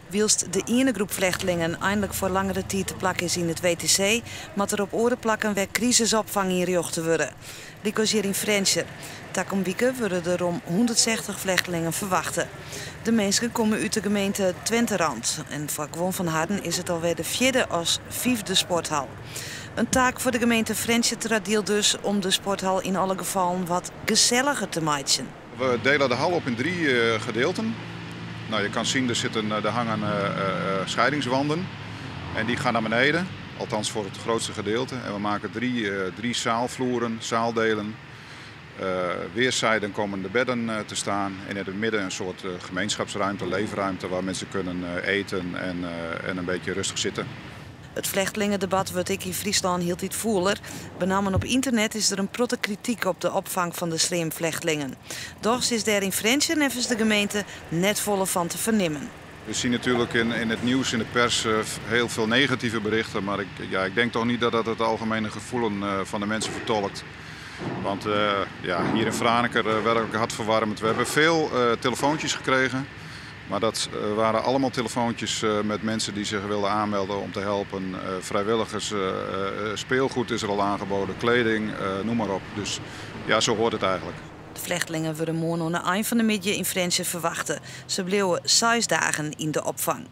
Wielst de ene groep vluchtelingen eindelijk voor langere tijd te plak is in het WTC, moet er op oren plakken waar crisisopvang ingejocht te worden. Likos hier in Frensje. Takom wieken worden er om 160 vluchtelingen verwachten. De mensen komen uit de gemeente Twenterand. En voor Gwon van Harden is het alweer de vierde als vijfde sporthal. Een taak voor de gemeente Frensje tradiel dus om de sporthal in alle gevallen wat gezelliger te maken. We delen de hal op in 3 gedeelten. Nou, je kan zien, er hangen scheidingswanden en die gaan naar beneden, althans voor het grootste gedeelte. En we maken drie zaalvloeren, zaaldelen. Weerszijden komen de bedden te staan en in het midden een soort gemeenschapsruimte, leefruimte waar mensen kunnen eten en een beetje rustig zitten. Het vluchtelingendebat wordt ik in Friesland heel iets voeler. Benamen op internet is er een protte kritiek op de opvang van de streamvluchtelingen. Doch is daar in Frensje nevens de gemeente net volle van te vernemen. We zien natuurlijk in het nieuws, in de pers, heel veel negatieve berichten. Maar ik denk toch niet dat dat het algemene gevoelen van de mensen vertolkt. Want hier in Franeker werkelijk hartverwarmend. We hebben veel telefoontjes gekregen. Maar dat waren allemaal telefoontjes met mensen die zich wilden aanmelden om te helpen. Vrijwilligers, speelgoed is er al aangeboden, kleding, noem maar op. Dus ja, zo hoort het eigenlijk. De vluchtelingen worden morgen aan het eind van de middag in Frensje verwachten. Ze bleven 6 dagen in de opvang.